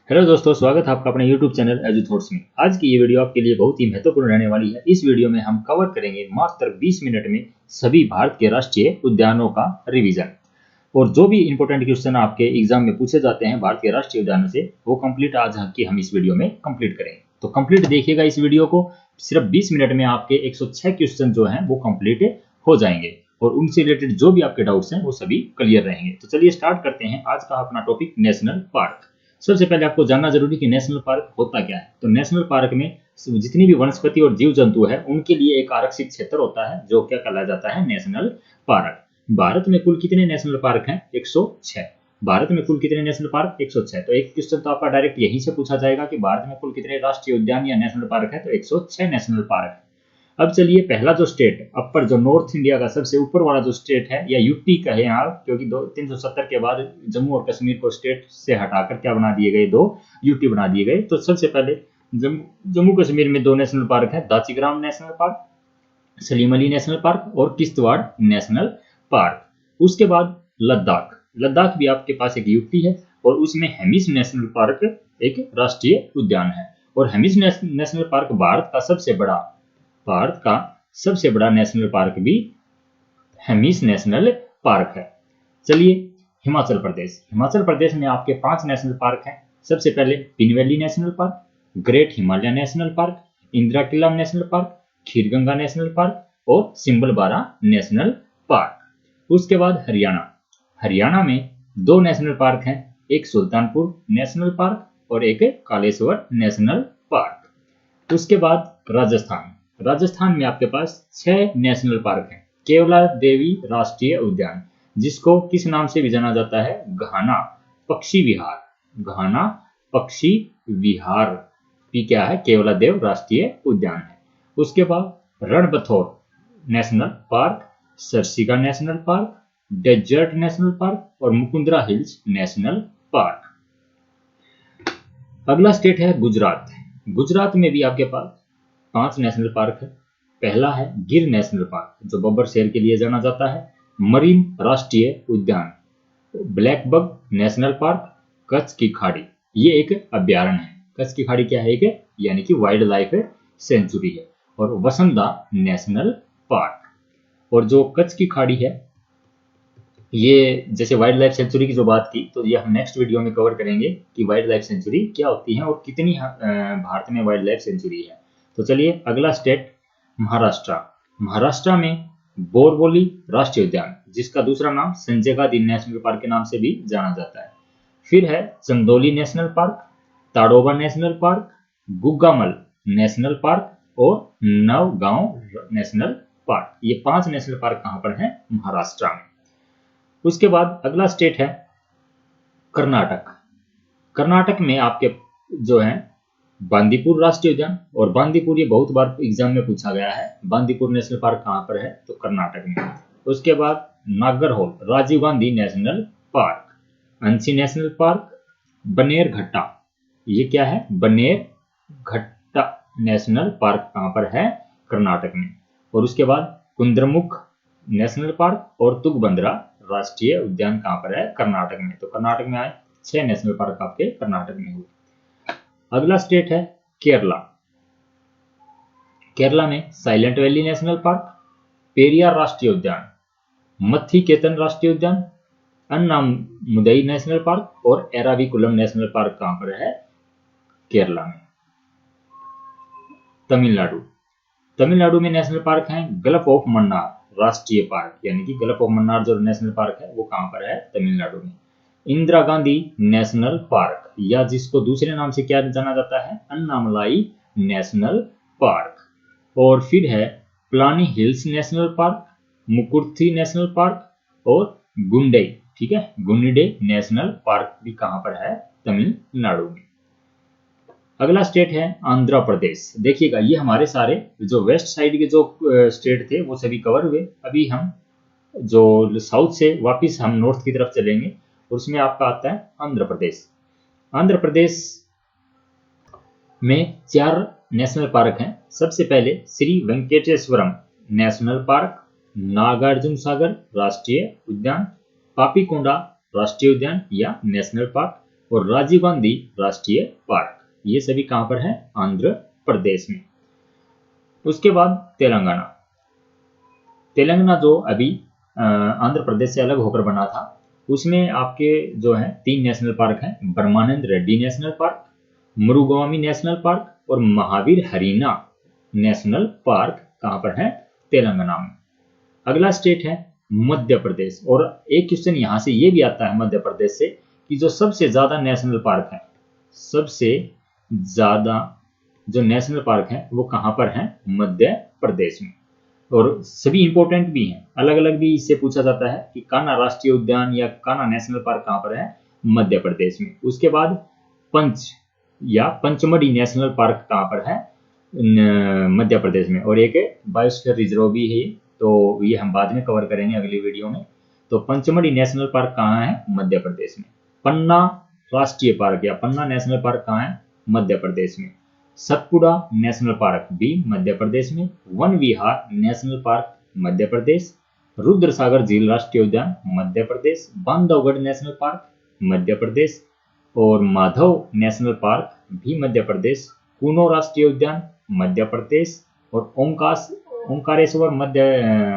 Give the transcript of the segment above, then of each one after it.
Hello दोस्तों, स्वागत है आपका अपने YouTube चैनल एजू थॉट्स में। आज की ये वीडियो आपके लिए बहुत ही महत्वपूर्ण रहने वाली है। इस वीडियो में हम कवर करेंगे मात्र 20 मिनट में सभी भारत के राष्ट्रीय उद्यानों का रिवीजन। और जो भी इंपॉर्टेंट क्वेश्चन आपके एग्जाम में पूछे जाते हैं भारत के राष्ट्रीय उद्यानों से, वो कंप्लीट आज की हम इस वीडियो में कंप्लीट करेंगे। तो कंप्लीट देखिएगा इस वीडियो को। सिर्फ 20 मिनट में आपके 106 क्वेश्चन जो हैं वो कंप्लीट हो जाएंगे और उनसे रिलेटेड जो भी आपके डाउट्स हैं वो सभी क्लियर रहेंगे। तो चलिए स्टार्ट करते हैं आज का अपना टॉपिक, नेशनल पार्क। सबसे पहले आपको जानना जरूरी कि नेशनल पार्क होता क्या है। तो नेशनल पार्क में जितनी भी वनस्पति और जीव जंतु है उनके लिए एक आरक्षित क्षेत्र होता है जो क्या कहलाया जाता है, नेशनल पार्क। भारत में कुल कितने नेशनल पार्क हैं? 106। भारत में कुल कितने नेशनल पार्क? 106। तो एक क्वेश्चन तो आपका डायरेक्ट यहीं से पूछा जाएगा कि भारत में कुल कितने राष्ट्रीय उद्यान या नेशनल पार्क है, तो 106 नेशनल पार्क है। अब चलिए, पहला जो स्टेट अपर, जो नॉर्थ इंडिया का सबसे ऊपर वाला जो स्टेट है, या यूटी कहे आप, क्योंकि 370 के बाद जम्मू और कश्मीर को स्टेट से हटाकर क्या बना दिए गए, 2 यूटी बना दिए गए। तो सबसे पहले जम्मू कश्मीर में 2 नेशनल पार्क है, Dachigam National Park, Salim Ali National Park और किश्तवाड़ नेशनल पार्क। उसके बाद लद्दाख, लद्दाख भी आपके पास एक यूटी है और उसमें हेमिस नेशनल पार्क एक राष्ट्रीय उद्यान है। और हेमिस नेशनल पार्क भारत का सबसे बड़ा नेशनल पार्क भी हेमिस नेशनल पार्क है। चलिए, हिमाचल प्रदेश, हिमाचल प्रदेश में आपके 5 नेशनल पार्क हैं। सबसे पहले Pin Valley National Park, Great Himalaya National Park, Indira Kila National Park, Khirganga National Park और सिम्बलबारा नेशनल पार्क। उसके बाद हरियाणा, हरियाणा में 2 नेशनल पार्क हैं, एक सुल्तानपुर नेशनल पार्क और एक कालेश्वर नेशनल पार्क। उसके बाद राजस्थान, राजस्थान में आपके पास 6 नेशनल पार्क हैं। केवला देवी राष्ट्रीय उद्यान, जिसको किस नाम से भी जाना जाता है, घाना पक्षी विहार, घाना पक्षी विहार भी क्या है, केवला देव राष्ट्रीय उद्यान है। उसके बाद Ranthambore National Park, Sariska National Park, Desert National Park और मुकुंदरा हिल्स नेशनल पार्क। अगला स्टेट है गुजरात। गुजरात में भी आपके पास 5 नेशनल पार्क है। पहला है गिर नेशनल पार्क, जो बब्बर शेर के लिए जाना जाता है। मरीन राष्ट्रीय उद्यान, ब्लैकबक नेशनल पार्क, कच्छ की खाड़ी, ये एक अभ्यारण्य है। कच्छ की खाड़ी क्या है, एक यानी कि वाइल्ड लाइफ सेंचुरी है। और वसंदा नेशनल पार्क। और जो कच्छ की खाड़ी है, ये जैसे वाइल्ड लाइफ सेंचुरी की जो बात की, तो ये हम नेक्स्ट वीडियो में कवर करेंगे कि वाइल्ड लाइफ सेंचुरी क्या होती है और कितनी भारत में वाइल्ड लाइफ सेंचुरी है। तो चलिए, अगला स्टेट महाराष्ट्र। महाराष्ट्र में बोरवली राष्ट्रीय उद्यान, जिसका दूसरा नाम संजय गांधी नेशनल पार्क के नाम से भी जाना जाता है। फिर है Chandoli National Park, Tadoba National Park, Gugamal National Park और नवगांव नेशनल पार्क। ये 5 नेशनल पार्क कहां पर हैं, महाराष्ट्र में। उसके बाद अगला स्टेट है कर्नाटक। कर्नाटक में आपके जो है बांदीपुर राष्ट्रीय उद्यान, और बांदीपुर ये बहुत बार एग्जाम में पूछा गया है। बांदीपुर नेशनल पार्क कहां पर है, तो कर्नाटक में। उसके बाद नागरहोल राजीव गांधी नेशनल पार्क, अंशी नेशनल पार्क, बनेर घट्टा, ये क्या है, बनेर घट्टा नेशनल पार्क कहां पर है, कर्नाटक में। और उसके बाद कुंद्रमुख नेशनल पार्क और तुंगभद्रा राष्ट्रीय उद्यान कहां पर है, कर्नाटक में। तो कर्नाटक में आए 6 नेशनल पार्क आपके कर्नाटक में हुए। अगला स्टेट है केरला। केरला में silent valley National park, Periyar राष्ट्रीय उद्यान, मत्थीकेतन राष्ट्रीय उद्यान, अन्नामुदई नेशनल पार्क और एराविकुलम नेशनल पार्क कहां पर है, केरला में। तमिलनाडु, तमिलनाडु में नेशनल पार्क हैं गल्फ ऑफ मन्नार राष्ट्रीय पार्क, यानी कि गल्फ ऑफ मन्नार जो नेशनल पार्क है वो कहां पर है, तमिलनाडु में। इंदिरा गांधी नेशनल पार्क, या जिसको दूसरे नाम से क्या जाना जाता है, अन्नामलाई नेशनल पार्क। और फिर है Palani Hills National Park, Mukurthi National Park और गुंडई, ठीक है, गुंडे नेशनल पार्क भी कहां पर है, तमिलनाडु में। अगला स्टेट है आंध्र प्रदेश। देखिएगा, ये हमारे सारे जो वेस्ट साइड के जो स्टेट थे वो सभी कवर हुए। अभी हम जो साउथ से वापस हम नॉर्थ की तरफ चलेंगे और उसमें आपका आता है आंध्र प्रदेश। आंध्र प्रदेश में 4 नेशनल पार्क हैं। सबसे पहले श्री वेंकटेश्वरम नेशनल पार्क, नागार्जुन सागर राष्ट्रीय उद्यान, पापीकोंडा राष्ट्रीय उद्यान या नेशनल पार्क और राजीव गांधी राष्ट्रीय पार्क, ये सभी कहाँ पर है? आंध्र प्रदेश में। उसके बाद तेलंगाना। तेलंगाना जो अभी आंध्र प्रदेश से अलग होकर बना था, उसमें आपके जो है 3 नेशनल पार्क हैं, Brahmananda Reddy National Park, Mrugavani National Park और महावीर हरीना नेशनल पार्क कहाँ पर है? तेलंगाना में। अगला स्टेट है मध्य प्रदेश। और एक क्वेश्चन यहाँ से ये भी आता है मध्य प्रदेश से कि जो सबसे ज्यादा नेशनल पार्क है, सबसे ज्यादा जो नेशनल पार्क है वो कहाँ पर है? मध्य प्रदेश में। और सभी इंपॉर्टेंट भी हैं, अलग अलग भी इससे पूछा जाता है कि कान्हा राष्ट्रीय उद्यान या कान्हा नेशनल पार्क कहाँ पर है? मध्य प्रदेश में। उसके बाद पंच या पंचमढ़ी नेशनल पार्क कहाँ पर है? मध्य प्रदेश में। और एक बायोस्फीयर रिजर्व भी है, तो ये हम बाद में कवर करेंगे अगली वीडियो में। तो पंचमढ़ी नेशनल पार्क कहाँ है? मध्य प्रदेश में। पन्ना राष्ट्रीय पार्क या पन्ना नेशनल पार्क कहाँ है? मध्य प्रदेश में। सतपुड़ा नेशनल पार्क भी मध्य प्रदेश में। वन विहार नेशनल पार्क मध्य प्रदेश। रुद्रसागर झील राष्ट्रीय उद्यान मध्य प्रदेश। Bandhavgarh national park Madhya Pradesh. और माधव नेशनल पार्क भी मध्य प्रदेश। कूनो राष्ट्रीय उद्यान मध्य प्रदेश। और ओंकारेश्वर मध्य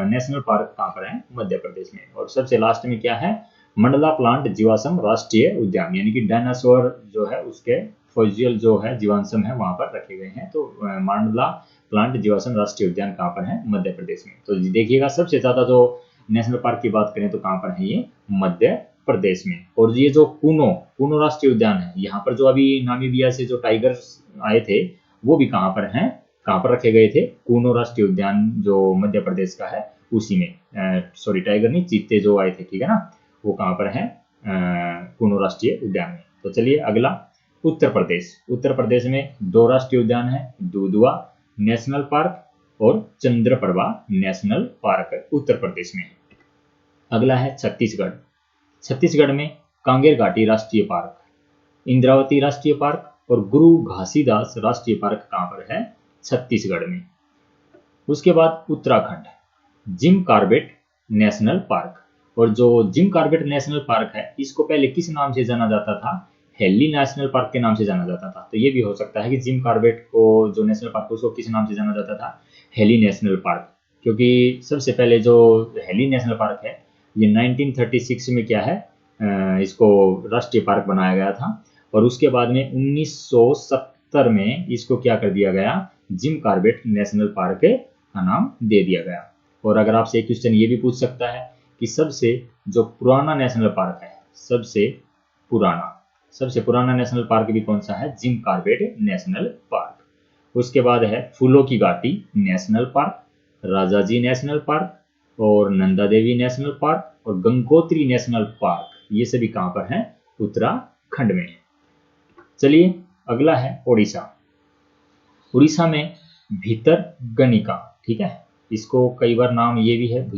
नेशनल पार्क कहाँ पर है? मध्य प्रदेश में। और सबसे लास्ट में क्या है? मंडला प्लांट जीवाश्म राष्ट्रीय उद्यान, यानी कि डायनासोर जो है उसके फॉसिल जो है जीवाश्म है वहां पर रखे गए हैं। तो मंडला प्लांट जीवाश्म राष्ट्रीय उद्यान कहाँ पर है? मध्य प्रदेश में। तो देखिएगा सबसे ज्यादा जो नेशनल पार्क की बात करें तो कहाँ पर है? ये मध्य प्रदेश में। और ये जो कूनो राष्ट्रीय उद्यान है, यहाँ पर जो अभी नामीबिया से जो टाइगर्स आए थे वो भी कहाँ पर हैं? कहाँ पर रखे गए थे? कूनो राष्ट्रीय उद्यान जो मध्य प्रदेश का है उसी में। सॉरी, टाइगर नहीं, चीते जो आए थे, ठीक है ना, वो कहाँ पर है? कूनो राष्ट्रीय उद्यान में। तो चलिए अगला उत्तर प्रदेश। उत्तर प्रदेश में 2 राष्ट्रीय उद्यान है, दुधवा नेशनल पार्क और चंद्रप्रभा नेशनल पार्क उत्तर प्रदेश में। अगला है छत्तीसगढ़। छत्तीसगढ़ में कांगेर घाटी राष्ट्रीय पार्क, इंद्रावती राष्ट्रीय पार्क और गुरु घासीदास राष्ट्रीय पार्क कहाँ पर है? छत्तीसगढ़ में। उसके बाद Uttarakhand, Jim Corbett national Park. और जो जिम कॉर्बेट नेशनल पार्क है इसको पहले किस नाम से जाना जाता था? हेली नेशनल पार्क के नाम से जाना जाता था। तो ये भी हो सकता है कि जिम कॉर्बेट को जो नेशनल पार्क उसको किस नाम से जाना जाता था? Heli national park. क्योंकि सबसे पहले जो हेली नेशनल पार्क है ये 1936 में क्या है, इसको राष्ट्रीय पार्क बनाया गया था। और उसके बाद में 1970 में इसको क्या कर दिया गया? जिम कॉर्बेट नेशनल पार्क का नाम दे दिया गया। और अगर आपसे एक क्वेश्चन ये भी पूछ सकता है कि सबसे जो पुराना नेशनल पार्क है, सबसे पुराना नेशनल पार्क भी कौन सा है? Jim Corbett national park. उसके बाद है फूलों की घाटी national park, Rajaji national Park और नंदा देवी नेशनल पार्क और गंगोत्री नेशनल पार्क। ये सभी कहाँ पर हैं? उत्तराखंड में। चलिए अगला है उड़ीसा। उड़ीसा में भितरकनिका, ठीक है, इसको कई बार नाम ये भी है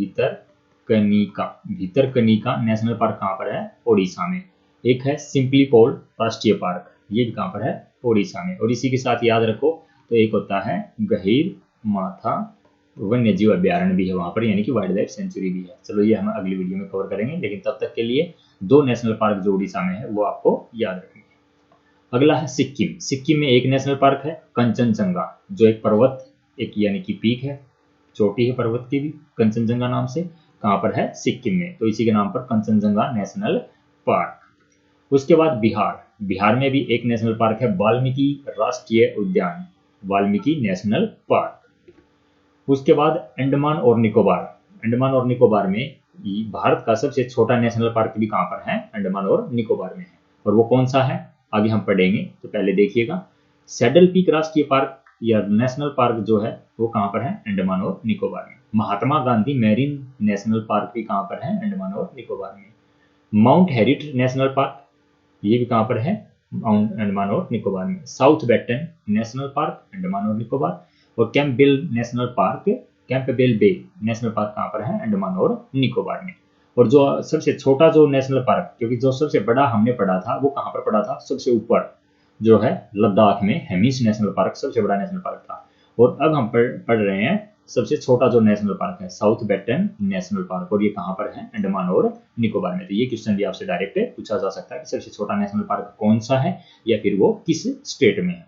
भितरकनिका नेशनल पार्क कहाँ पर है? उड़ीसा में। एक है सिंपलीपोल राष्ट्रीय पार्क, ये भी कहाँ पर है? उड़ीसा में। और इसी के साथ याद रखो तो एक होता है गहीर माथा वन्य जीव अभ्यारण्य भी है वहां पर, यानी कि वाइल्ड लाइफ सेंचुरी भी है। चलो ये हम अगली वीडियो में कवर करेंगे, लेकिन तब तक के लिए 2 नेशनल पार्क जो उड़ीसा में है वो आपको याद रखनी है। अगला है सिक्किम। सिक्किम में एक नेशनल पार्क है कंचनजंगा, जो एक पर्वत, एक यानी कि पीक है, चोटी है पर्वत की भी, कंचनजंगा नाम से। कहाँ पर है? सिक्किम में। तो इसी के नाम पर कंचनजंगा नेशनल पार्क। उसके बाद बिहार में भी एक नेशनल पार्क है वाल्मीकि राष्ट्रीय उद्यान, वाल्मीकि नेशनल पार्क। उसके बाद अंडमान और निकोबार में भारत का सबसे छोटा नेशनल पार्क भी कहाँ पर है? अंडमान और निकोबार में है। और वो कौन सा है आगे हम पढ़ेंगे, तो पहले देखिएगा। सैडल पीक राष्ट्रीय पार्क या नेशनल पार्क जो है वो कहाँ पर है? अंडमान और निकोबार में। Mahatma Gandhi marine national park भी कहाँ पर है? अंडमान और निकोबार में। माउंट हेरिट नेशनल पार्क, ये भी कहाँ पर है? अंडमान और निकोबार में। South Button National Park, Andaman और निकोबार। और कैंपबेल बे नेशनल पार्क कहाँ पर है? अंडमान और निकोबार में। और जो सबसे छोटा जो नेशनल पार्क, क्योंकि जो सबसे बड़ा हमने पढ़ा था वो कहाँ पर पढ़ा था? सबसे ऊपर जो है लद्दाख में हेमिस नेशनल पार्क सबसे बड़ा नेशनल पार्क था। और अब हम पढ़ रहे हैं सबसे छोटा जो नेशनल पार्क है साउथ बेटन नेशनल पार्क, और ये कहाँ पर है, अंडमान और निकोबार में। तो ये क्वेश्चन भी आपसे डायरेक्ट पूछा जा सकता है कि सबसे छोटा नेशनल पार्क कौन सा है या फिर वो किस स्टेट में है।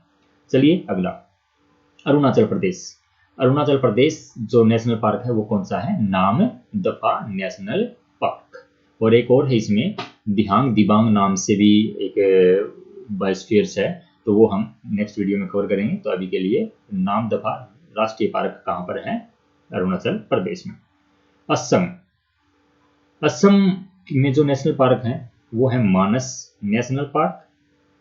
चलिए अगला, अरुणाचल प्रदेश। अरुणाचल प्रदेश जो नेशनल पार्क है वो कौन सा है, नाम दफा नेशनल पार्क। और एक और है इसमें दिहांग दिबांग नाम से भी एक बायोस्फीयर्स है, तो वो हम नेक्स्ट वीडियो में कवर करेंगे। तो अभी के लिए नाम दफा राष्ट्रीय पार्क कहाँ पर है, अरुणाचल प्रदेश में। असम, असम में जो नेशनल पार्क है वो है Manas National Park,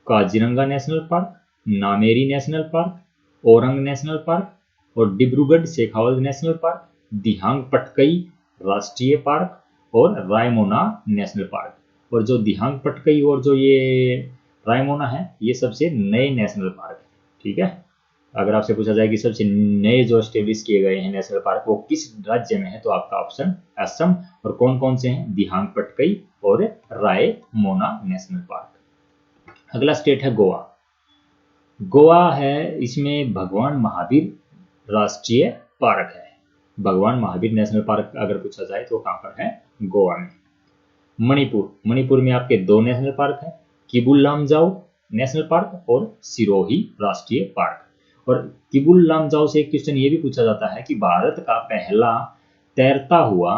Kaziranga National Park, Nameri National Park, Orang National Park और डिब्रूगढ़ शेखावत नेशनल पार्क, दिहांग पटकई राष्ट्रीय पार्क और रायमोना नेशनल पार्क। और जो दिहांग पटकई और जो ये रायमोना है ये सबसे नए नेशनल पार्क है, ठीक है। अगर आपसे पूछा जाए कि सबसे नए जो एस्टेब्लिश किए गए हैं नेशनल पार्क वो किस राज्य में है, तो आपका ऑप्शन असम। और कौन कौन से हैं, दिहांग पटकई और रायमोना नेशनल पार्क। अगला स्टेट है गोवा। गोवा है, इसमें भगवान महावीर राष्ट्रीय पार्क है। भगवान महावीर नेशनल पार्क अगर पूछा जाए तो कहाँ पर है, गोवा में। मणिपुर, मणिपुर में आपके दो नेशनल पार्क हैं, किबुल लामजाओ नेशनल पार्क और सिरोही राष्ट्रीय पार्क। और किबुल लामजाओ से एक क्वेश्चन ये भी पूछा जाता है कि भारत का पहला तैरता हुआ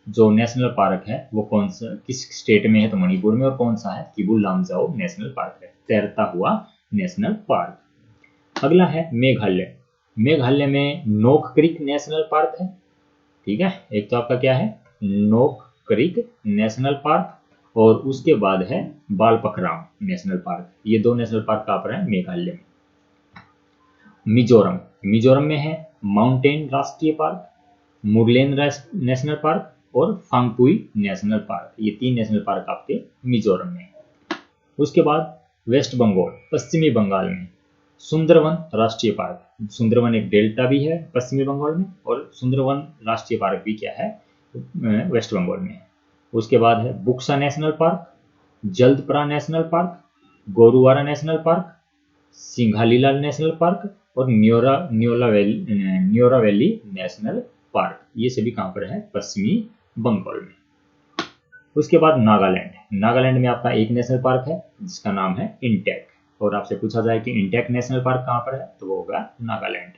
जो नेशनल पार्क है वो कौन सा, किस स्टेट में है, तो मणिपुर में। और कौन सा है, किबुल लामजाओ नेशनल पार्क है, तैरता हुआ नेशनल पार्क। अगला है मेघालय। मेघालय में नोक क्रिक नेशनल पार्क है, ठीक है। एक तो आपका क्या है, नोक क्रिक नेशनल पार्क, और उसके बाद है बालपखराम नेशनल पार्क। ये दो नेशनल पार्क कहाँ पर है, मेघालय में। मिजोरम, मिजोरम में है माउंटेन राष्ट्रीय पार्क, मुरलेन नेशनल पार्क और फांगपुई नेशनल पार्क। ये तीन नेशनल पार्क आपके मिजोरम में है। उसके बाद वेस्ट बंगाल, पश्चिमी बंगाल में सुंदरवन राष्ट्रीय पार्क। सुंदरवन एक डेल्टा भी है पश्चिमी बंगाल में, और सुंदरवन राष्ट्रीय पार्क भी क्या है, वेस्ट बंगाल में है। उसके बाद है Buxa National Park, Jaldapara National Park, Gorumara National Park, Singalila National Park और न्योरा वैली नेशनल पार्क। ये सभी कहाँ पर है, पश्चिमी बंगाल में। उसके बाद नागालैंड, नागालैंड में आपका एक नेशनल पार्क है जिसका नाम है इंटेक। और आपसे पूछा जाए कि इंटेक नेशनल पार्क कहाँ पर है, तो वो होगा नागालैंड।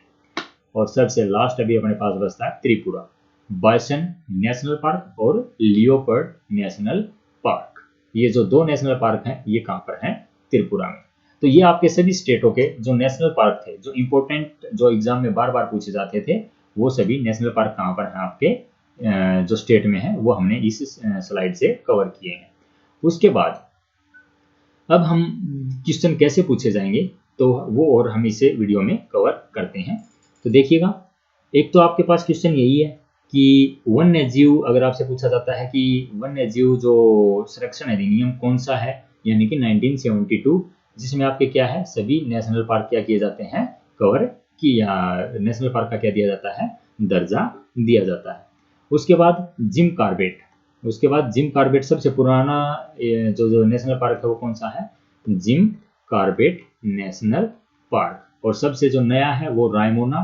और सबसे लास्ट अभी अपने पास बचता है त्रिपुरा, बाइसन नेशनल पार्क और लियोपर्ड नेशनल पार्क। ये जो दो नेशनल पार्क हैं ये कहाँ पर हैं, त्रिपुरा में। तो ये आपके सभी स्टेटों के जो नेशनल पार्क थे, जो इंपॉर्टेंट, जो एग्जाम में बार बार पूछे जाते थे, वो सभी नेशनल पार्क कहाँ पर हैं आपके जो स्टेट में है, वो हमने इस स्लाइड से कवर किए हैं। उसके बाद अब हम क्वेश्चन कैसे पूछे जाएंगे तो वो और हम इसे वीडियो में कवर करते हैं। तो देखिएगा, एक तो आपके पास क्वेश्चन यही है कि वन्य जीव, अगर आपसे पूछा जाता है कि वन्य जीव जो संरक्षण अधिनियम कौन सा है, यानी कि 1972, जिसमें आपके क्या है, सभी नेशनल पार्क क्या किए जाते हैं, कवर किया, नेशनल पार्क का क्या दिया जाता है, दर्जा दिया जाता है। उसके बाद जिम कार्बेट, उसके बाद जिम कार्बेट सबसे पुराना जो नेशनल पार्क है वो कौन सा है, जिम कार्बेट नेशनल पार्क। और सबसे जो नया है वो रायमोना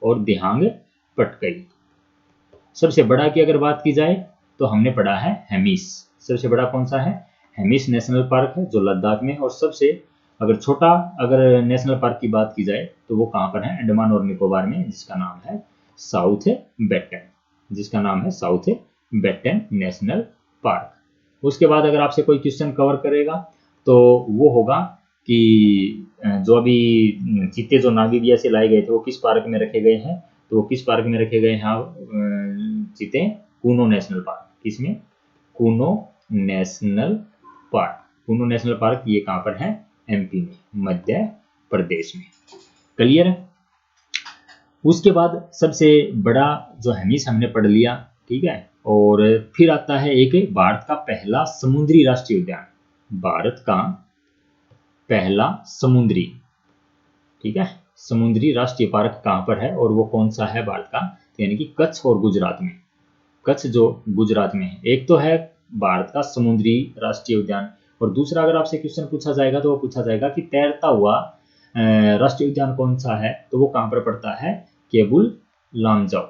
और दिहांग पटकई। सबसे बड़ा की अगर बात की जाए तो हमने पढ़ा है हेमिस। सबसे बड़ा कौन सा है, हेमिस नेशनल पार्क है जो लद्दाख में। और सबसे अगर छोटा अगर नेशनल पार्क की बात की जाए तो वो कहाँ पर है, अंडमान और निकोबार में, जिसका नाम है साउथ बेटन, जिसका नाम है साउथ बेटन नेशनल पार्क। उसके बाद अगर आपसे कोई क्वेश्चन कवर करेगा तो वो होगा कि जो अभी चीते जो नामीबिया से लाए गए थे वो किस पार्क में रखे गए हैं, तो वो किस पार्क में रखे गए हैं चीते, कूनो नेशनल पार्क। किसमें, Kuno National Park. Kuno National Park ये कहाँ पर है, एमपी में, मध्य प्रदेश में। क्लियर है। उसके बाद सबसे बड़ा जो हेमिस हमने पढ़ लिया, ठीक है। और फिर आता है एक भारत का पहला समुद्री राष्ट्रीय उद्यान, भारत का पहला समुद्री, ठीक है, समुद्री राष्ट्रीय पार्क कहाँ पर है और वो कौन सा है भारत का, यानी कि कच्छ और गुजरात में। कच्छ जो गुजरात में है। एक तो है भारत का समुद्री राष्ट्रीय उद्यान, और दूसरा अगर आपसे क्वेश्चन पूछा जाएगा तो वो पूछा जाएगा कि तैरता हुआ राष्ट्रीय उद्यान कौन सा है, तो वो कहाँ पर पड़ता है, केबुल लामजाओ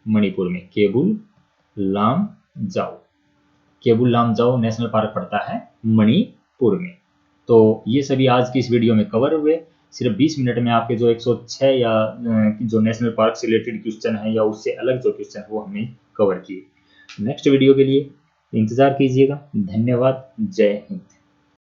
मणिपुर में, केबुल लामजाओ। केबुल लामजाओ नेशनल पार्क पड़ता है मणिपुर में। तो ये सभी आज की इस वीडियो में कवर हुए। सिर्फ 20 मिनट में आपके जो 106 या जो नेशनल पार्क से रिलेटेड क्वेश्चन है या उससे अलग जो क्वेश्चन है वो हमने कवर किए। नेक्स्ट वीडियो के लिए इंतजार कीजिएगा। धन्यवाद। जय हिंद।